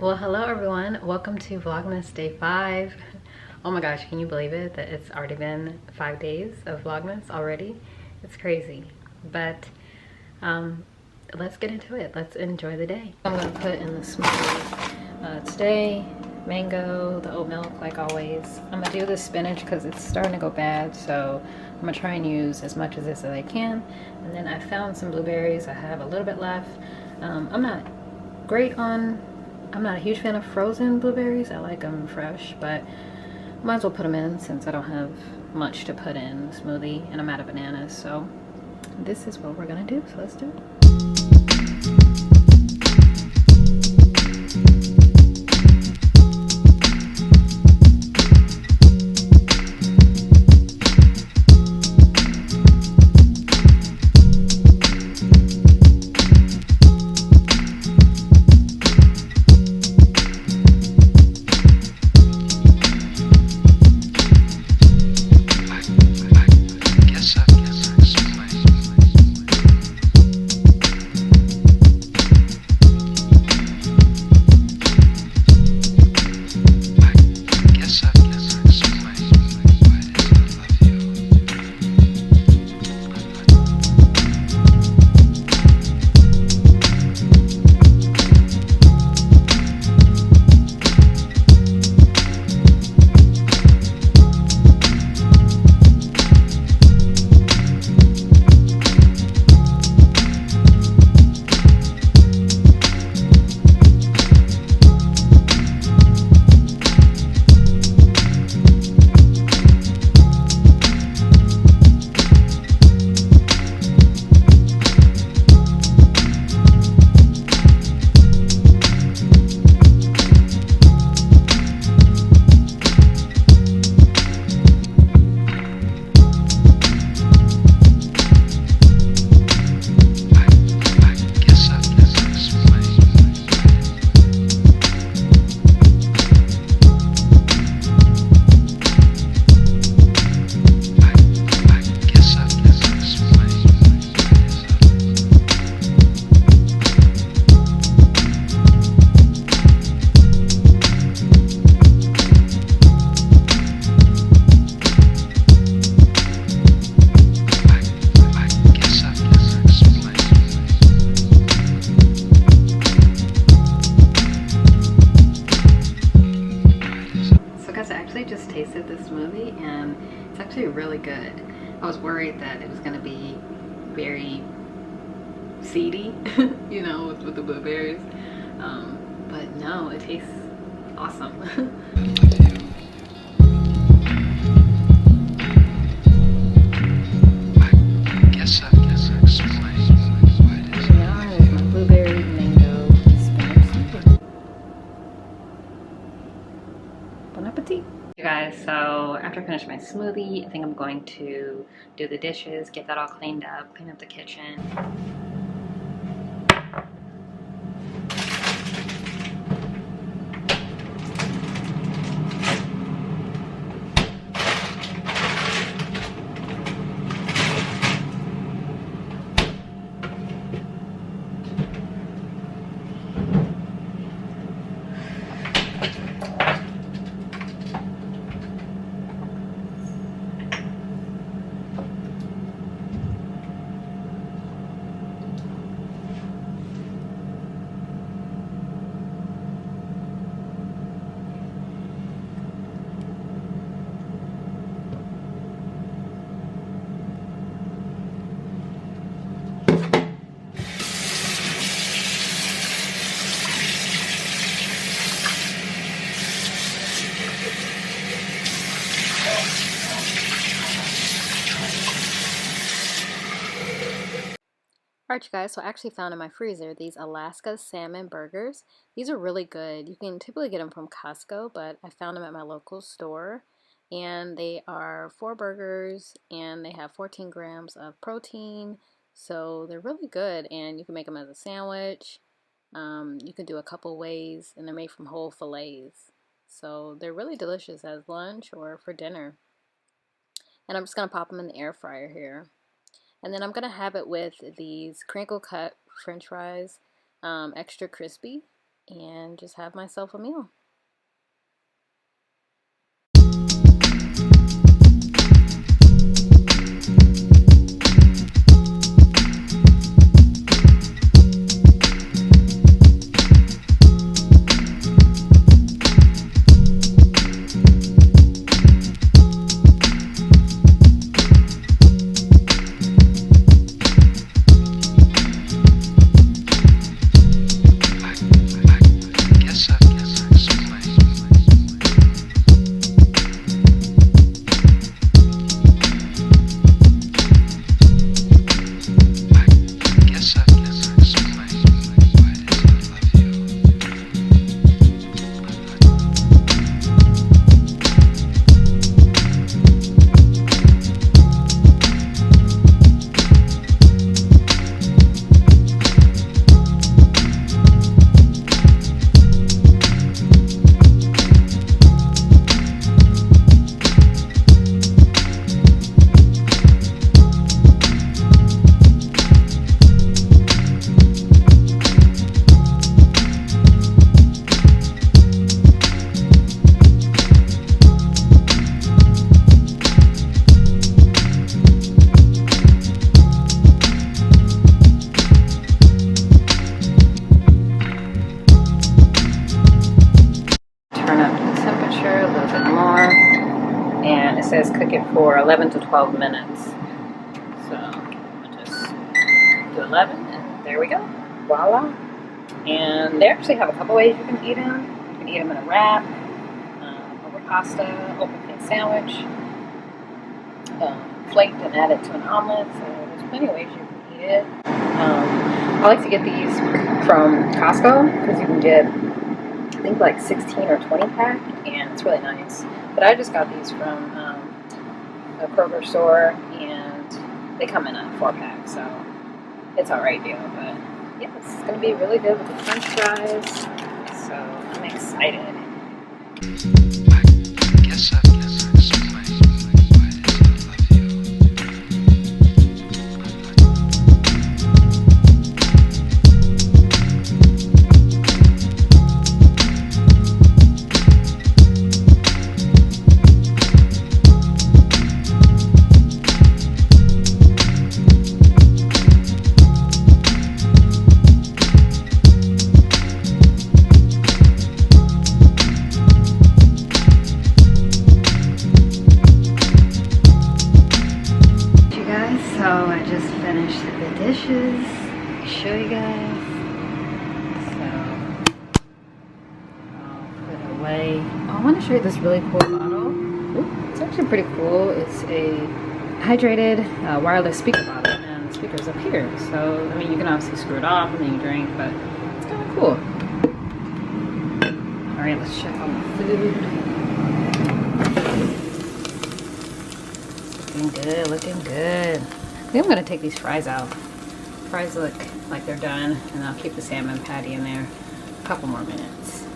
Well, hello everyone. Welcome to Vlogmas Day 5. Oh my gosh, can you believe it that it's already been 5 days of Vlogmas already? It's crazy. But let's get into it. Let's enjoy the day. I'm gonna put in the smoothie. Today, mango, the oat milk like always. I'm gonna do the spinach because it's starting to go bad, so I'm gonna try and use as much of this as I can. And then I found some blueberries. I have a little bit left. I'm not I'm not a huge fan of frozen blueberries. I like them fresh, but might as well put them in since I don't have much to put in the smoothie and I'm out of bananas. So this is what we're gonna do. So let's do it. Just tasted this smoothie and it's actually really good. I was worried that it was going to be very seedy, you know, with the blueberries, but no, it tastes awesome. Bon appetit. Hey guys, so after I finish my smoothie, I think I'm going to do the dishes, get that all cleaned up, clean up the kitchen. Alright you guys, so I actually found in my freezer these Alaska salmon burgers. These are really good. You can typically get them from Costco, but I found them at my local store. And they are 4 burgers and they have 14 grams of protein. So they're really good and you can make them as a sandwich. You can do a couple ways and they're made from whole fillets. So they're really delicious as lunch or for dinner. And I'm just going to pop them in the air fryer here. And then I'm going to have it with these crinkle cut french fries, extra crispy. and just have myself a meal. And it says cook it for 11 to 12 minutes. So I'll just do 11 and there we go. Voila. And they actually have a couple ways you can eat them. You can eat them in a wrap, over pasta, open face sandwich, flaked and add it to an omelet. So there's plenty of ways you can eat it. I like to get these from Costco because you can get, I think, like 16 or 20 pack, and it's really nice. But I just got these from a Kroger store, and they come in a 4-pack, so it's alright deal. But yeah, it's gonna be really good with the French fries, so I'm excited. So I just finished the dishes. I'll show you guys. So I'll put it away. Oh, I want to show you this really cool bottle. Ooh, it's actually pretty cool. It's a hydrated wireless speaker bottle, and the speaker's up here. So I mean, you can obviously screw it off and then you drink, but it's kind of cool. All right, let's check on the food. Looking good, looking good. I think I'm gonna take these fries out. Fries look like they're done, and I'll keep the salmon patty in there a couple more minutes.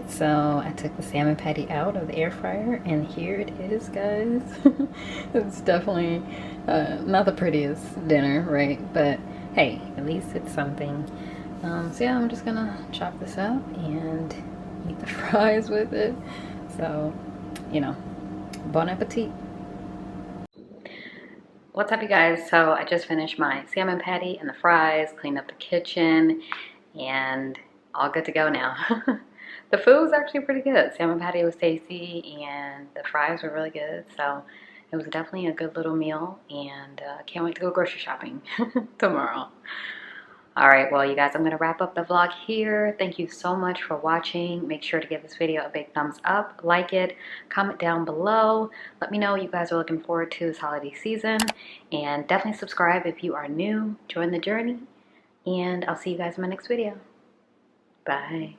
So I took the salmon patty out of the air fryer, and here it is, guys. It's definitely not the prettiest dinner, right? But hey, at least it's something. So yeah, I'm just gonna chop this up and eat the fries with it. So, you know, bon appetit. What's up, you guys? So I just finished my salmon patty and the fries, cleaned up the kitchen, and all good to go now. The food was actually pretty good. Salmon patty was tasty, and the fries were really good. So it was definitely a good little meal, and can't wait to go grocery shopping tomorrow. All right, well, you guys, I'm gonna wrap up the vlog here. Thank you so much for watching. Make sure to give this video a big thumbs up, like it, comment down below. Let me know what you guys are looking forward to this holiday season, and definitely subscribe if you are new. Join the journey, and I'll see you guys in my next video. Bye.